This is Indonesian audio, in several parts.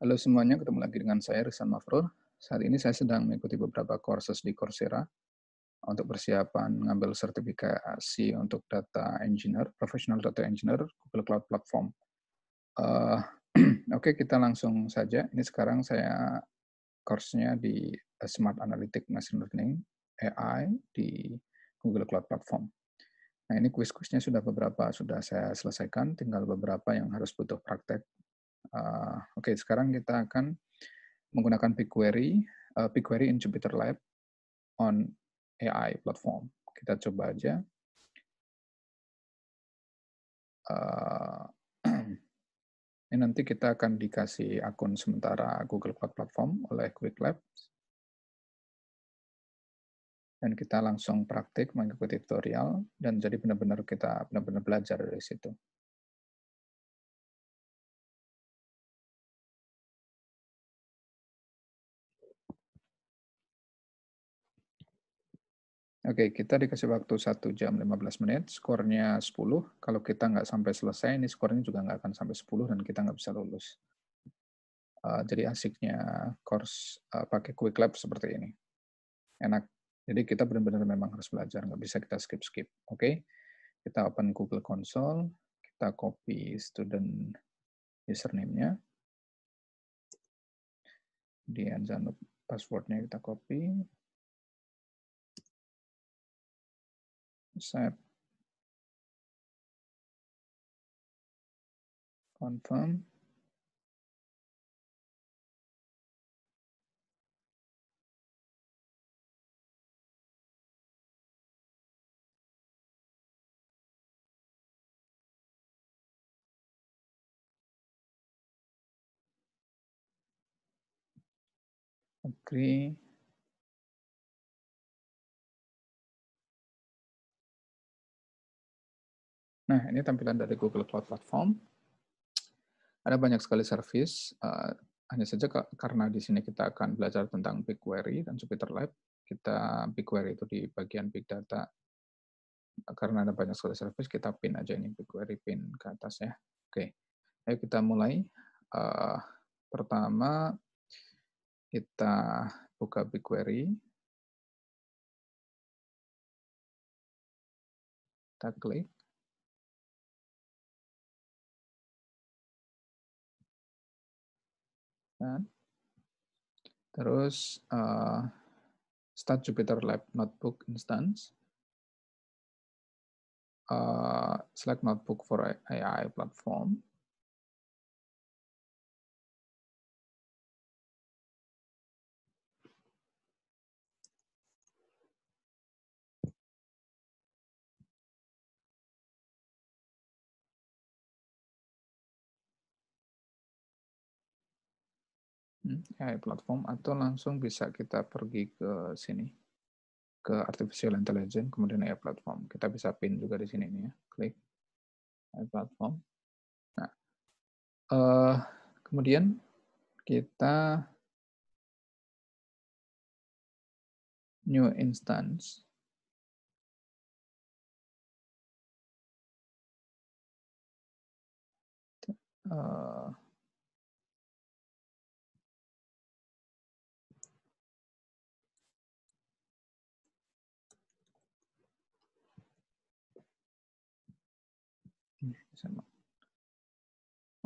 Halo semuanya, ketemu lagi dengan saya Rizal Mafrul. Saat ini saya sedang mengikuti beberapa courses di Coursera untuk persiapan mengambil sertifikasi untuk data engineer, professional data engineer, Google Cloud Platform. Oke, kita langsung saja. Ini sekarang saya course-nya di Smart Analytics Machine Learning AI di Google Cloud Platform. Nah, ini kuis-kuisnya sudah saya selesaikan, tinggal beberapa yang harus butuh praktek. Oke, sekarang kita akan menggunakan BigQuery in Jupyter Lab on AI platform. Kita coba aja. Ini nanti kita akan dikasih akun sementara Google Cloud Platform oleh Quick Labs. Dan kita langsung praktik mengikuti tutorial, dan jadi kita benar-benar belajar dari situ. Oke, kita dikasih waktu 1 jam 15 menit, skornya 10. Kalau kita nggak sampai selesai, ini skornya juga nggak akan sampai 10, dan kita nggak bisa lulus. Jadi asiknya course pakai Quick Lab seperti ini. Enak. Jadi kita benar-benar memang harus belajar, nggak bisa kita skip-skip. Oke, kita open Google Console, kita copy student username-nya, kemudian jangan lupa password-nya kita copy, save, confirm, agree. Nah, ini tampilan dari Google Cloud Platform. Ada banyak sekali service, hanya saja karena di sini kita akan belajar tentang BigQuery dan Jupyter Lab, kita BigQuery itu di bagian Big Data. Karena ada banyak sekali service, kita pin aja ini BigQuery pin ke atas ya. Oke, ayo kita mulai. Pertama, kita buka BigQuery. Kita klik. Dan terus start Jupyter Lab Notebook instance. Select Notebook for AI platform. AI platform, atau langsung bisa kita pergi ke sini, ke artificial intelligence, kemudian AI platform. Kita bisa pin juga di sini nih ya, klik AI platform. Nah, kemudian kita new instance.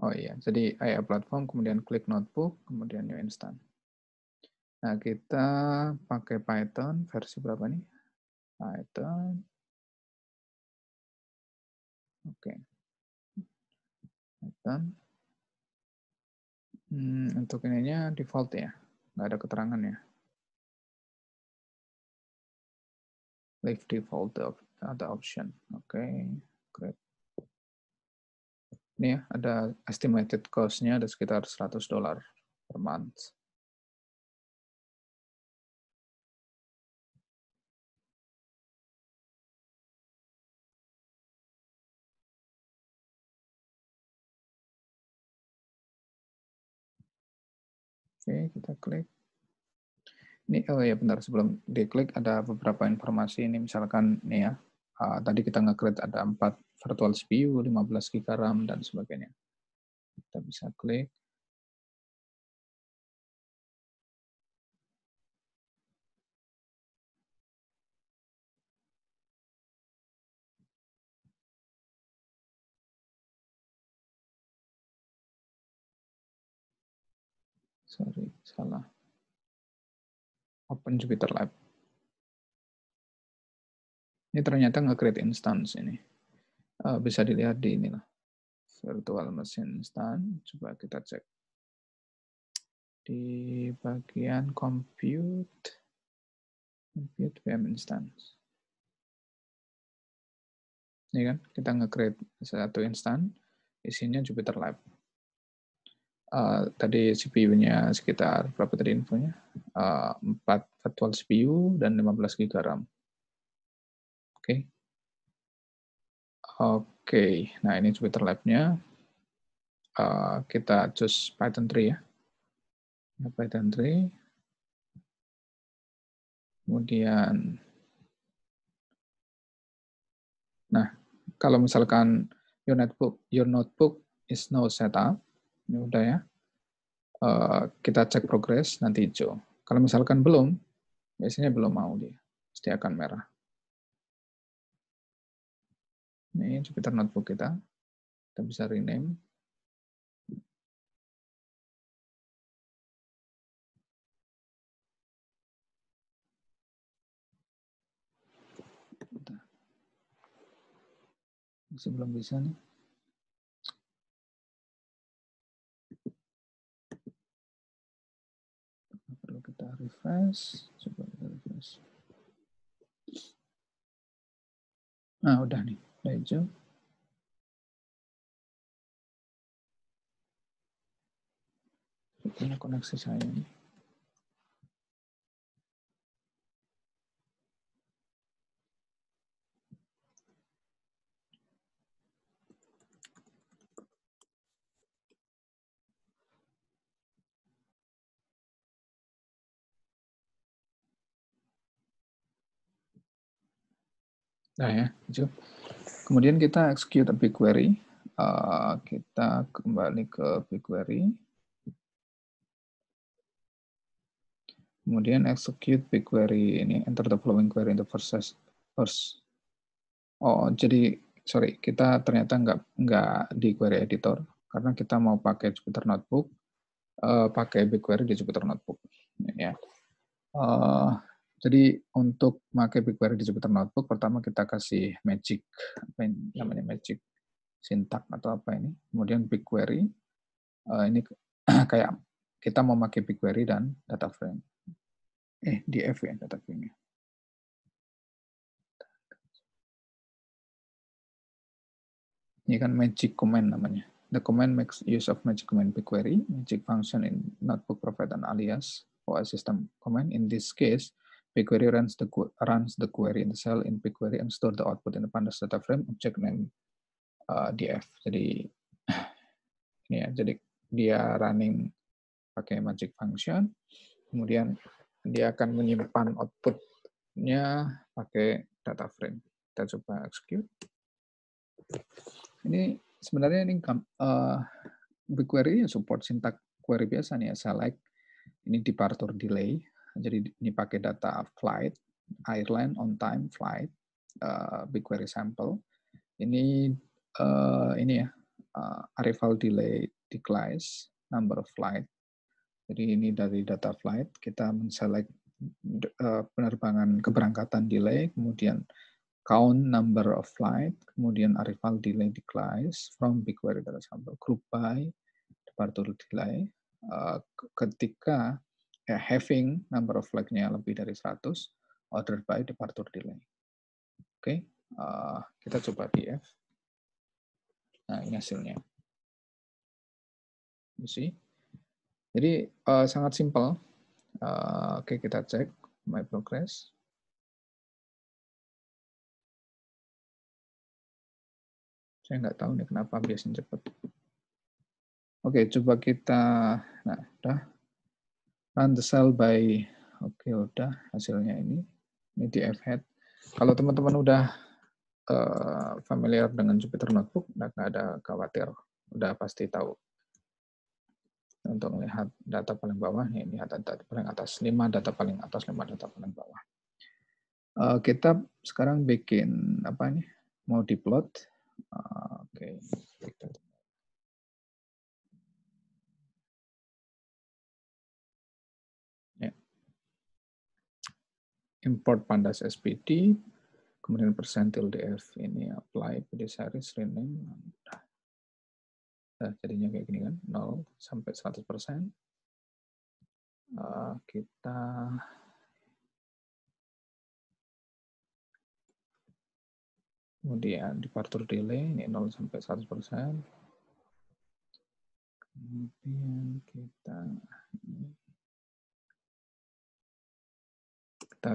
Oh iya, jadi AI platform, kemudian klik notebook, kemudian new instance. Nah, kita pakai Python versi berapa nih? Python. Oke. Python. Untuk ininya default ya, nggak ada keterangan ya. Leave default ada option. Oke, great. Ini ya, ada estimated cost-nya ada sekitar $100 per month. Oke, kita klik. Ini, oh ya bentar, sebelum diklik ada beberapa informasi ini, misalkan nih ya, tadi kita nge-create ada 4 virtual CPU, 15 GB RAM, dan sebagainya. Kita bisa klik. Sorry, salah. Open Jupyter Lab. Ini ternyata nge-create instance ini. Bisa dilihat di inilah. Virtual machine instance. Coba kita cek. Di bagian compute VM instance. Ini kan, kita nge-create satu instance, isinya Jupyter Lab. Tadi CPU-nya sekitar, berapa tadi infonya? 4 virtual CPU dan 15 GB RAM. Oke. Oke, nah ini Jupyter Lab-nya. Kita choose Python 3 ya. Python 3. Kemudian, nah, kalau misalkan your notebook is now set up, ini udah ya. Kita cek progress, nanti hijau. Kalau misalkan belum, biasanya belum mau dia, pasti akan merah. Ini Jupyter Notebook kita bisa rename. Masih belum bisa nih. Perlu kita refresh. Coba kita refresh. Nah, udah nih. Udah hijau. Ini koneksi saya nih. Nah ya, hijau. Kemudian kita execute a BigQuery. Kita kembali ke BigQuery. Kemudian execute BigQuery ini, enter the following query in the first. Oh, jadi sorry, kita ternyata nggak di query editor karena kita mau pakai Jupyter Notebook, pakai BigQuery di Jupyter Notebook. Ya. Jadi untuk pakai BigQuery di Jupyter Notebook, pertama kita kasih magic, apa ini namanya magic syntax atau apa ini. Kemudian BigQuery, ini kayak kita mau pakai BigQuery dan data frame. DF ya data frame-nya. Ini kan magic command namanya. The command makes use of magic command BigQuery. Magic function in notebook provide an alias for a system command. In this case, BigQuery runs the query in the cell in BigQuery and store the output in the pandas data frame object name DF. Jadi ini ya, jadi dia running pakai magic function, kemudian dia akan menyimpan outputnya pakai data frame. Kita coba execute. Ini sebenarnya ini BigQuery support syntax query biasa nih ya, select, ini departure delay, jadi ini pakai data flight, airline, on time, flight, BigQuery sample, ini ya, arrival delay, declares, number of flight, jadi ini dari data flight, kita men-select penerbangan keberangkatan delay, kemudian count number of flight, kemudian arrival delay declares from BigQuery data sample, group by departure delay. Ketika having number of flight-nya lebih dari 100, ordered by departure delay. Oke, kita coba DF. Nah, ini hasilnya. You see? Jadi sangat simpel. Oke, kita cek my progress. Saya nggak tahu nih kenapa biasanya cepat. Oke, coba kita, nah udah, run the cell by, oke udah hasilnya ini DF head. Kalau teman-teman udah familiar dengan Jupyter Notebook, nggak ada khawatir, udah pasti tahu. Untuk melihat data paling bawah, ini lihat data paling atas, 5 data paling atas, 5 data paling bawah. Kita sekarang bikin apa ini? Mau diplot. Oke. import pandas SPD, kemudian persentil df ini apply PD series rename. Nah, jadinya kayak gini kan, 0 sampai 100%. Kita kemudian departure delay ini 0 sampai 100%. Kemudian kita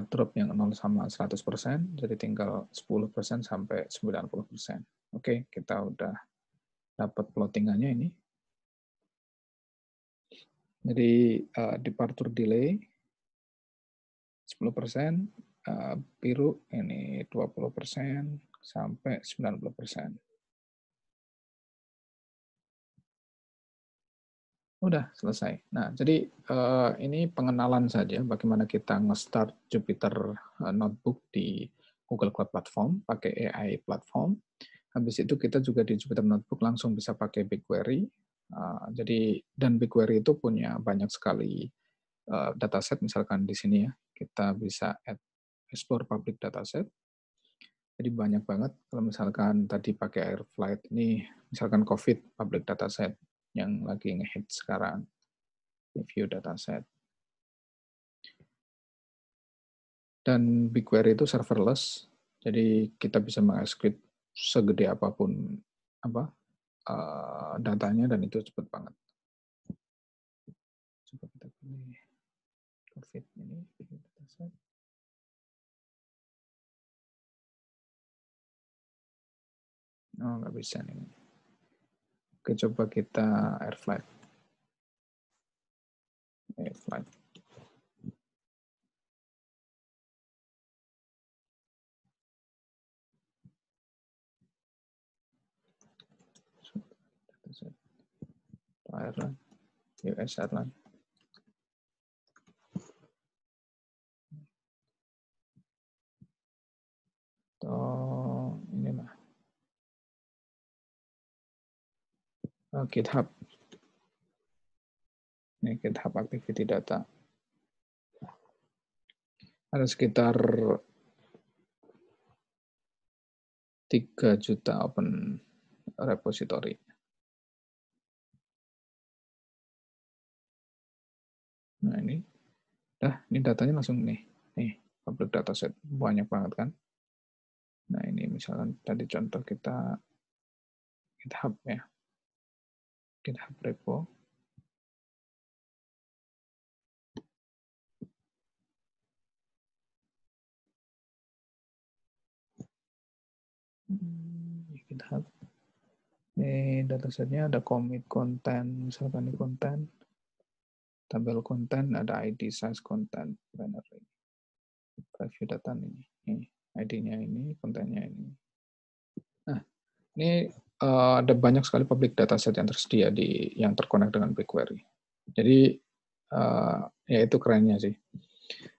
drop yang 0 sama 100%, jadi tinggal 10% sampai 90%. Oke, kita udah dapat plottingannya ini. Jadi departure delay 10%, biru ini 20% sampai 90%. Udah selesai. Nah, jadi ini pengenalan saja bagaimana kita nge-start Jupyter Notebook di Google Cloud Platform pakai AI platform. Habis itu kita juga di Jupyter Notebook langsung bisa pakai BigQuery. Jadi dan BigQuery itu punya banyak sekali dataset, misalkan di sini ya kita bisa explore public dataset. Jadi banyak banget. Kalau misalkan tadi pakai Airflight ini, misalkan COVID public dataset yang lagi nge-hit sekarang, review dataset. Dan BigQuery itu serverless, jadi kita bisa mengexecute segede apapun datanya dan itu cepat banget. Coba kita pilih COVID ini, dataset. Oh, nggak bisa nih. Oke, coba kita Airflight. Airflight. Airline, US Airline. Atau ini lah. GitHub. Ini GitHub Activity Data. Ada sekitar 3 juta open repository. Nah ini datanya langsung nih public dataset, banyak banget kan. Nah ini misalkan tadi contoh kita GitHub ya, GitHub repo. GitHub. Ini datasetnya ada commit konten, misalkan ini konten, tabel konten, ada ID, size konten, binary, preview data ini ID-nya ini, kontennya ini. Nah, ini ada banyak sekali public dataset yang tersedia yang terkonek dengan BigQuery. Jadi ya itu kerennya sih.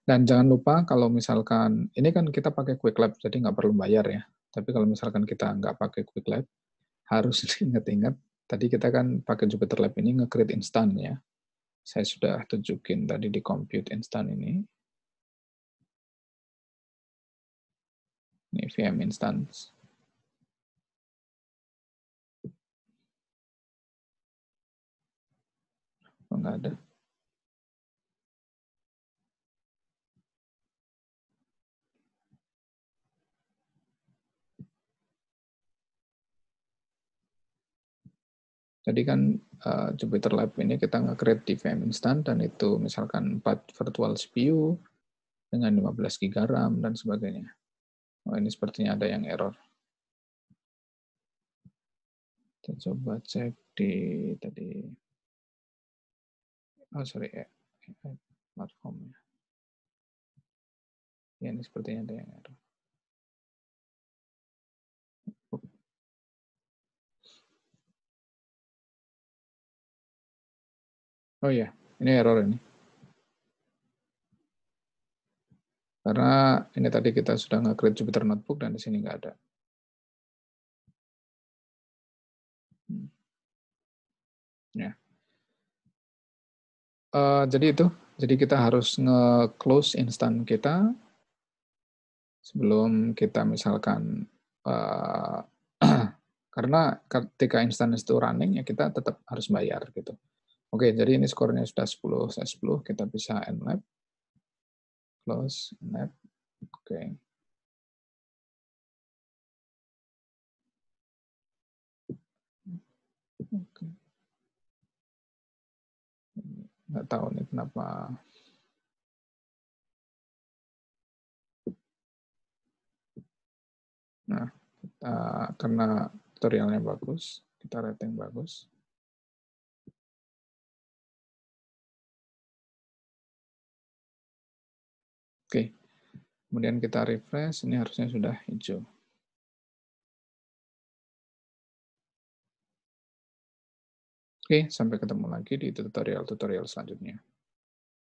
Dan jangan lupa kalau misalkan ini kan kita pakai Quick Lab, jadi nggak perlu bayar ya. Tapi kalau misalkan kita nggak pakai Quick Lab, harus ingat-ingat. Tadi kita kan pakai Jupyter Lab ini nge-create instan ya. Saya sudah tunjukin tadi di compute instan ini. Ini VM instance. Oh, nggak ada. Jadi kan Jupyter Lab ini kita nge-create di VM instan dan itu misalkan 4 virtual CPU dengan 15 GB RAM dan sebagainya. Oh, ini sepertinya ada yang error. Kita coba cek di tadi. Oh, sorry, platformnya. Ya, ini sepertinya ada yang error. Oh iya, ini error ini. Karena ini tadi kita sudah nge-create Jupyter Notebook dan di sini nggak ada. Ya. Jadi itu, jadi kita harus nge-close instan kita, Sebelum kita misalkan, karena ketika instance itu running, ya kita tetap harus bayar gitu. Oke, jadi ini skornya sudah 10, saya 10, kita bisa end lab, close, end lab, oke. Oke. Nggak tahu nih kenapa. Nah, karena tutorialnya bagus, kita rating bagus. Oke, kemudian kita refresh, ini harusnya sudah hijau. Oke, sampai ketemu lagi di tutorial-tutorial selanjutnya.